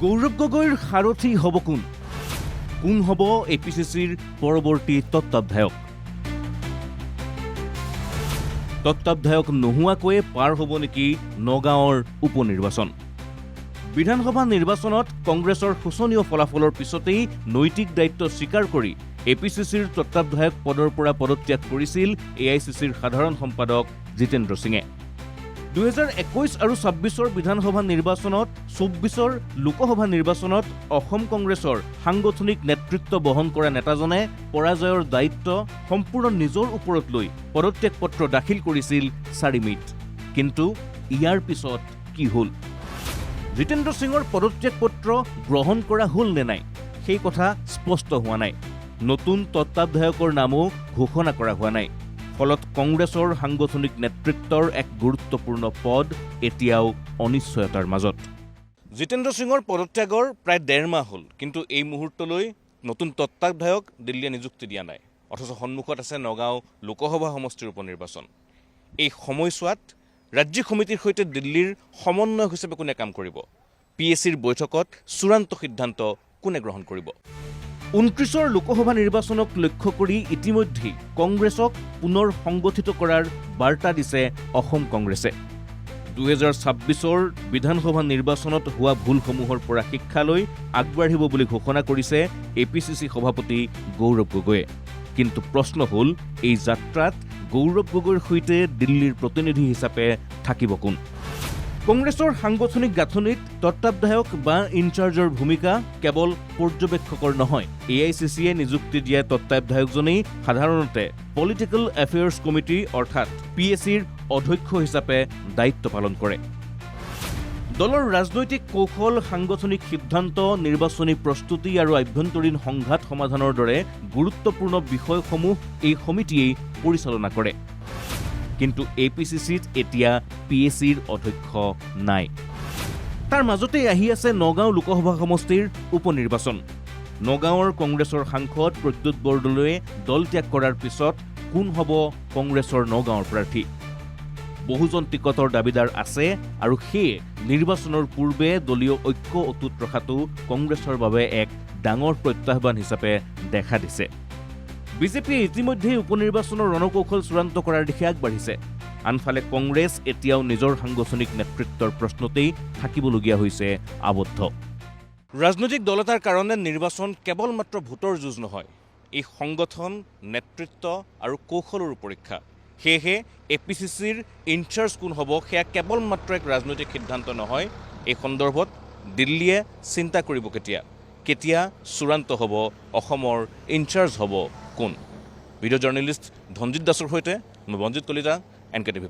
গৌৰৱ গগৈৰ সাৰথী হ'ব কোন? কোন হ'ব এপিচিচিৰ পৰৱৰ্তী তত্ত্বাৱধায়ক? তত্ত্বাৱধায়ক নোহোৱাকৈয়ে পাৰ হ'ব নেকি নগাঁৱৰ উপনিৰ্বাচন? বিধানসভা নিৰ্বাচনত কংগ্ৰেছৰ শোচনীয় ফলাফলৰ পিছতেই নৈতিক দায়িত্ব স্বীকাৰ কৰি এপিচিচিৰ তত্ত্বাৱধায়ক পদৰ পৰা পদত্যাগ কৰিছিল এআইচিচিৰ সাধাৰণ সম্পাদক জিতেন্দ্ৰ সিঙে। 2021 আৰু 26ৰ বিধানসভা নিৰ্বাচনত 24ৰ লোকসভা নিৰ্বাচনত অসম কংগ্ৰেছৰ সাংগঠনিক নেতৃত্ব বহন কৰা নেতাজনে পৰাজয়ৰ দায়িত্ব সম্পূৰ্ণ নিজৰ ওপৰত লৈ পদত্যাগ পত্ৰ দাখিল কৰিছিল 4 মে'ত। কিন্তু ইয়াৰ পিছত কি হ'ল? জিতেন্দ্ৰ সিঙৰ পদত্যাগ পত্ৰ গ্ৰহণ কৰা হ'ল নে নাই সেই কথা স্পষ্ট হোৱা নাই। নতুন তত্ত্বাৱধায়কৰ নামো ঘোষণা কৰা হোৱা নাই। ফলত কংগ্ৰেছৰ সাংগঠনিক নেতৃত্বৰ এক গুৰুত্বপূৰ্ণ পদ এতিয়াও অনিশ্চয়তাৰ মাজত। জিতেন্দ্ৰ সিঙৰ পদত্যাগৰ প্ৰায় 1.5 মাহ হ'ল, কিন্তু এই মুহূৰ্তলৈ নতুন তত্ত্বাৱধায়ক দিল্লীয়ে নিযুক্তি দিয়া নাই। অথচ সন্মুখত আছে নগাঁও লোকসভা সমষ্টিৰ উপনিৰ্বাচন। এই সময়ছোৱাত ৰাজ্যিক সমিতিৰ সৈতে দিল্লীৰ সমন্বয়ক হিচাপে কোনে কাম কৰিব? পিএচিৰ বৈঠকত চূড়ান্ত সিদ্ধান্ত কোনে গ্ৰহণ কৰিব? 29ৰ লোকসভা নিৰ্বাচনক লক্ষ্য কৰি ইতিমধ্যেই কংগ্ৰেছক পুনৰ সংগঠিত কৰাৰ বাৰ্তা দিছে অসম কংগ্ৰেছে। 2026ৰ বিধানসভা নিৰ্বাচনত হোৱা ভুলসমূহৰ পৰা শিক্ষা লৈ আগবাঢ়িব বুলি ঘোষণা কৰিছে এপিচিচি সভাপতি গৌৰৱ গগৈয়ে। কিন্তু প্ৰশ্ন হ'ল, এই যাত্ৰাত গৌৰৱ গগৈৰ সৈতে দিল্লীৰ প্ৰতিনিধি হিচাপে থাকিব কোন? কংগ্ৰেছৰ সাংগঠনিক গাঁথনিত তত্ত্বাৱধায়ক বা ইনচাৰ্জৰ ভূমিকা কেৱল পৰ্যবেক্ষকৰ নহয়। এআইচিচিয়ে নিযুক্তি দিয়া তত্ত্বাৱধায়কজনেই সাধাৰণতে পলিটিকেল এফেয়াৰ্ছ কমিটি অৰ্থাৎ পিএচিৰ অধ্যক্ষ হিচাপে দায়িত্ব পালন কৰে। দলৰ ৰাজনৈতিক কৌশল, সাংগঠনিক সিদ্ধান্ত, নিৰ্বাচনী প্ৰস্তুতি আৰু আভ্যন্তৰীণ সংঘাত সমাধানৰ দৰে গুৰুত্বপূৰ্ণ বিষয়সমূহ এই সমিতিয়েই পৰিচালনা কৰে। কিন্তু এপিচিচিত এতিয়া পিএচিৰ অধ্যক্ষ নাই। তাৰ মাজতেই আহি আছে নগাঁও লোকসভা সমষ্টিৰ উপনিৰ্বাচন। নগাঁৱৰ কংগ্ৰেছৰ সাংসদ প্ৰদ্যুৎ বৰদলৈয়ে দল ত্যাগ কৰাৰ পিছত কোন হ'ব কংগ্ৰেছৰ নগাঁৱৰ প্ৰাৰ্থী? বহুজন টিকটৰ দাবীদাৰ আছে আৰু সেয়ে নিৰ্বাচনৰ পূৰ্বে দলীয় ঐক্য অটুট ৰখাটো কংগ্ৰেছৰ বাবে এক ডাঙৰ প্ৰত্যাহ্বান হিচাপে দেখা দিছে। বিজেপিয়ে ইতিমধ্যেই উপনিৰ্বাচনৰ ৰণকৌশল চূড়ান্ত কৰাৰ দিশে আগবাঢ়িছে। আনফালে কংগ্ৰেছ এতিয়াও নিজৰ সাংগঠনিক নেতৃত্বৰ প্ৰশ্নতেই থাকিবলগীয়া হৈছে আবদ্ধ। ৰাজনৈতিক দল এটাৰ কাৰণে নিৰ্বাচন কেৱল মাত্ৰ ভোটৰ যুঁজ নহয়, এই সংগঠন, নেতৃত্ব আৰু কৌশলৰো পৰীক্ষা। সেয়েহে এপিচিচিৰ ইনচাৰ্জ কোন হ'ব সেয়া কেৱল মাত্ৰ এক ৰাজনৈতিক সিদ্ধান্ত নহয়। এই সন্দৰ্ভত দিল্লীয়ে চিন্তা কৰিব কেতিয়া চূড়ান্ত হ'ব অসমৰ ইনচাৰ্জ হ'ব কোন? ভিডিঅ' জাৰ্নেলিষ্ট ধনজিত দাসৰ সৈতে মই বঞ্জিত কলিতা, NKTV+।